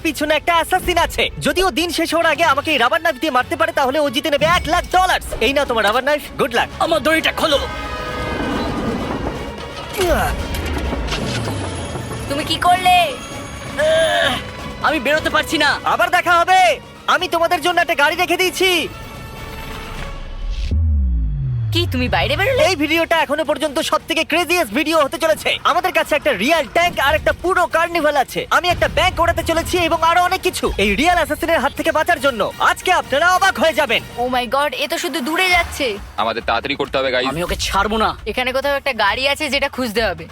পিছনে একটা অ্যাসাসিন আছে। যদিও দিন শেষ হওয়ার আগে আমাকে এই রাবার নাইফ দিয়ে মারতে পারে তাহলে ও জিতে নেবে $1,00,000। এই নাও তোমার রাবার নাইফ, গুড লাক। আমার দড়িটা খোলো। তুমি কি করলে? আমি বেরোতে পারছি না। আবার দেখা হবে। আমি তোমাদের জন্য একটা গাড়ি রেখে দিয়েছি। কি তুমি বাইরে বেরোলে? এই ভিডিওটা এখনো পর্যন্ত সবথেকে ক্রেজিয়েস্ট ভিডিও হতে চলেছে। আমাদের কাছে একটা রিয়েল ট্যাঙ্ক আর একটা পুরো কার্নিভাল আছে। আমি একটা ব্যাংক ওড়াতে চলেছি এবং আরো অনেক কিছু। এই রিয়েল অ্যাসাসিনের হাত থেকে বাঁচার জন্য আজকে আপনারা অবাক হয়ে যাবেন। ও মাই গড, এ তো শুধু দূরে যাচ্ছে। আমাদের তাড়াতাড়ি করতে হবে গাইজ। আমি ওকে ছাড়বো না। এখানে কোথাও একটা গাড়ি আছে যেটা খুঁজতে হবে।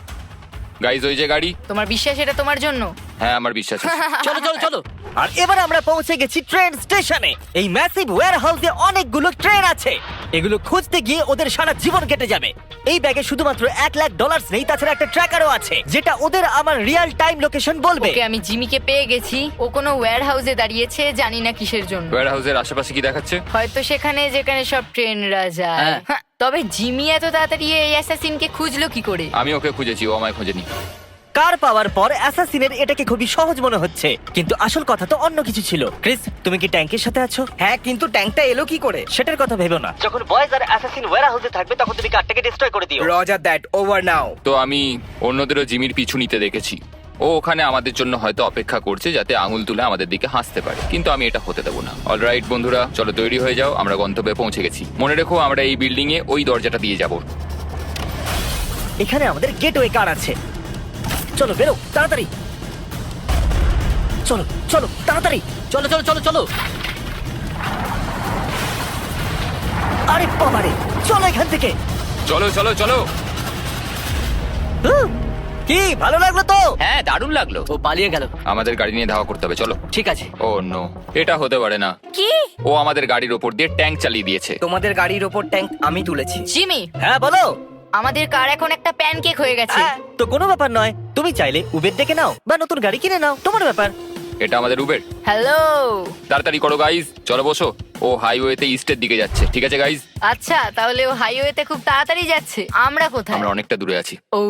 গাইজ ওই যে গাড়ি। তোমার বিশ্বাস এটা তোমার জন্য? হ্যাঁ আমার বিশ্বাস আছে। চলো চলো চলো। আর এবার আমরা পৌঁছে গেছি ট্রেন স্টেশনে। এই ম্যাসিভ ওয়্যারহাউসে অনেকগুলো ট্রেন আছে। এগুলো খুঁজতে গিয়ে ওদের সারা জীবন কেটে যাবে। এই ব্যাগে শুধুমাত্র $1,00,000 নেই, তাছাড়া একটা ট্র্যাকারও আছে যেটা ওদের আমার রিয়েল টাইম লোকেশন বলবে। ওকে, আমি জিমিকে পেয়ে গেছি। ও কোনো ওয়্যার হাউসে দাঁড়িয়েছে, জানি না কিসের জন্য। ওয়্যার হাউসের আশেপাশে কি দেখাচ্ছে? হয়তো সেখানে যেখানে সব ট্রেনরা যায়। হ্যাঁ। হ্যাঁ, তবে জিমি এত তাড়াতাড়ি এই অ্যাসাসিনকে খুঁজলো কি করে? আমি ওকে খুঁজেছি, ও আমায় খোঁজেনি। কার পাওয়ার পর অ্যাসাসিনের এটাকে খুবই সহজ মনে হচ্ছে, কিন্তু আসল কথা তো অন্য কিছু ছিল। ক্রিস, তুমি কি ট্যাঙ্কের সাথে আছো? হ্যাঁ, কিন্তু ট্যাঙ্কটা এলো কি করে? সেটার কথা ভেবো না। যখন বয়েজ আর অ্যাসাসিন ওয়্যারহাউসে থাকবে তখন তুমি কারটাকে ডিস্ট্রয় করে দিও। রজার দ্যাট, ওভার নাও। তো আমি অন্যদেরও জিমির পিছু নিতে দেখেছি। ও ওখানে আমাদের জন্য হয়তো অপেক্ষা করছে যাতে আঙুল তুলে আমাদের দিকে হাসতে পারে, কিন্তু আমি এটা হতে দেবো না। অলরাইট বন্ধুরা, চলো তৈরি হয়ে যাও, আমরা গন্তব্যে পৌঁছে গেছি। মনে রেখো আমরা এই বিল্ডিং এ ওই দরজাটা দিয়ে যাব। এখানে আমাদের গেটওয়ে কার আছে। চলো বেরো তাড়াতাড়ি, চলো চলো তাড়াতাড়ি। চলো চলো চলো চলো। আরে বাবারে, চলো এখান থেকে। চলো চলো চলো। কি ভালো লাগলো তো? হ্যাঁ, দারুণ লাগলো। ও পালিয়ে গেল। আমাদের গাড়ি নিয়ে ধাওয়া করতে হবে, চলো। ঠিক আছে। ও নো, এটা হতে পারে না। কি? ও আমাদের গাড়ির ওপর দিয়ে ট্যাঙ্ক চালিয়ে দিয়েছে। তোমাদের গাড়ির ওপর ট্যাঙ্ক আমি তুলেছি। জিমি, হ্যাঁ বলো। আমাদের কার এখন একটা প্যানকেক হয়ে গেছে। হ্যাঁ, তো কোনো ব্যাপার নয়। তুমি চাইলে উবের ডেকে নাও বা নতুন গাড়ি কিনে নাও, তোমার ব্যাপার। এটা আমাদের উবের। হ্যালো। তাড়াতাড়ি করো গাইজ, চলো বসো। ও হাইওয়েতে ইস্টের দিকে যাচ্ছে, ঠিক আছে গাইজ? আচ্ছা, তাহলে ও হাইওয়েতে খুব তাড়াতাড়ি যাচ্ছে। আমরা কোথায়? আমরা অনেকটা দূরে আছি। ও,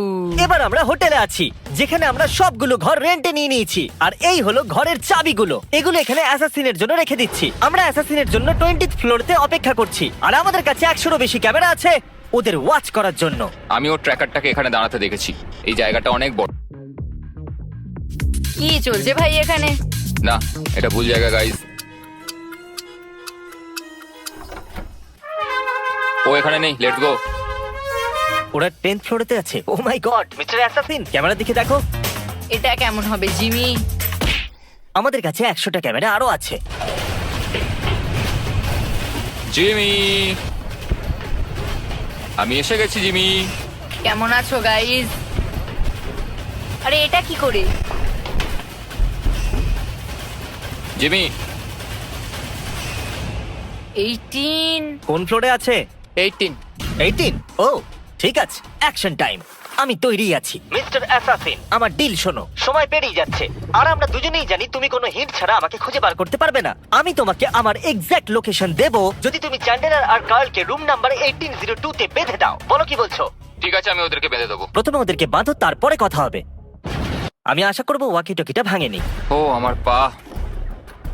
এবার আমরা হোটেলে আছি, যেখানে আমরা সবগুলো ঘর রেন্টে নিয়ে নিয়েছি। আর এই হলো ঘরের চাবিগুলো। এগুলো এখানে অ্যাসাসিনের জন্য রেখে দিচ্ছি। আমরা অ্যাসাসিনের জন্য 20th ফ্লোরতে অপেক্ষা করছি। আর আমাদের কাছে 100-রও বেশি ক্যামেরা আছে ওদের ওয়াচ করার জন্য। আমি ওর ট্র্যাকারটাকে এখানে দাঁড়াতে দেখেছি। এই জায়গাটা অনেক বড়। কি চলছে ভাই এখানে? না, এটা ভুল জায়গা গাইজ। ও এখানে নেই, লেটস গো। ওরা 10th ফ্লোরেতে আছে। ও মাই গড, মিস্টার অ্যাসাসিন, ক্যামেরার দিকে দেখো। এটা কেমন হবে জিমি? আমাদের কাছে 100টা ক্যামেরা আরো আছে। জিমি, আমি এসে গেছি জিমি। কেমন আছো গাইজ? আরে এটা কি করে? জিমি, 18। কোন ফ্লোরে আছে? 18। 18? ও ঠিক আছে, অ্যাকশন টাইম। আমি তৈরি আছি। মিস্টার অ্যাসাসিন, আমার ডিল শোনো। সময় পেরিয়ে যাচ্ছে আর আমরা দুজনেই জানি তুমি কোনো হিন্ট ছাড়া আমাকে খুঁজে বার করতে পারবে না। আমি তোমাকে আমার এক্সাক্ট লোকেশন দেব যদি তুমি চ্যান্ডেলার আর কার্লকে রুম নাম্বার 1802 তে বেঁধে দাও। বলো কি বলছো? ঠিক আছে, আমি ওদেরকে বেঁধে দেবো। প্রথমে ওদেরকে বাঁধো, তারপরে কথা হবে। আমি আশা করবো ওয়াকি টকিটা ভাঙেনি। ও আমার পা।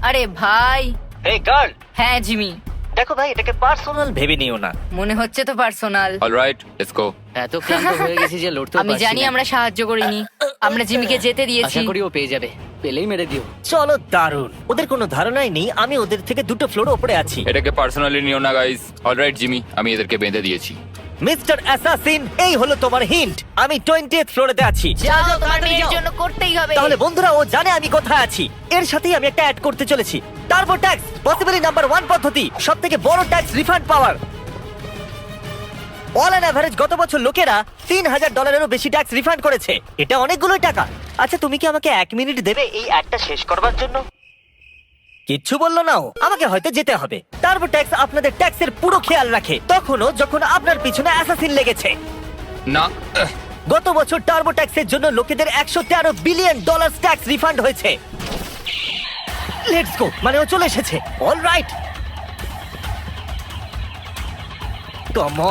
আরে ভাই। হে কার্ল। হ্যাঁ জিমি, দেখো ভাই, এটাকে পার্সোনাল ভেবে নিও না। মনে হচ্ছে তো পার্সোনাল। Alright, let's go. এত ক্লান্ত হয়ে গেছি যে লড়তেও আমি পারছি জানি না। আমরা সাহায্য করিনি। আমরা জিমিকে যেতে দিয়েছি। আশা করি ও পেয়ে যাবে। পেলেই মেরে দিও। চলো, দারুণ। ওদের কোনো ধারণাই নেই আমি ওদের থেকে 2টো ফ্লোর উপরে আছি। এটাকে পার্সোনালি নিও না গাইজ। অলরাইট জিমি, আমি এদেরকে বেঁধে দিয়েছি। মিস্টার অ্যাসাসিন, এই হলো তোমার হিন্ট। আমি 20th ফ্লোরেতে আছি। যাও, তোমার মেয়ের জন্য করতেই হবে। তাহলে বন্ধুরা, ও জানে আমি কোথায় আছি। এর সাথেই আমি একটা অ্যাড করতে চলেছি। টার্বো ট্যাক্স, পসিবলি নাম্বার 1 পদ্ধতি, সবথেকে বড় tax refund power. All an average গত বছর লোকেরা $3,000-এরও বেশি ট্যাক্স রিফান্ড করেছে। এটা অনেকগুলো টাকা। আচ্ছা, তুমি কি আমাকে 1 মিনিট দেবে এই অ্যাডটা শেষ করবার জন্য? কিচ্ছু বললো না ও। আমাকে হয়তো যেতে হবে। টার্বো ট্যাক্স আপনাদের ট্যাক্সের পুরো খেয়াল রাখে, তখনও যখন আপনার পিছনে অ্যাসাসিন লেগেছে। না, গত বছর টার্বো ট্যাক্সের জন্য লোকেদের $113 বিলিয়ন ট্যাক্স রিফান্ড হয়েছে। লেটস গো, মানে ও চলে এসেছে। Alright, come on.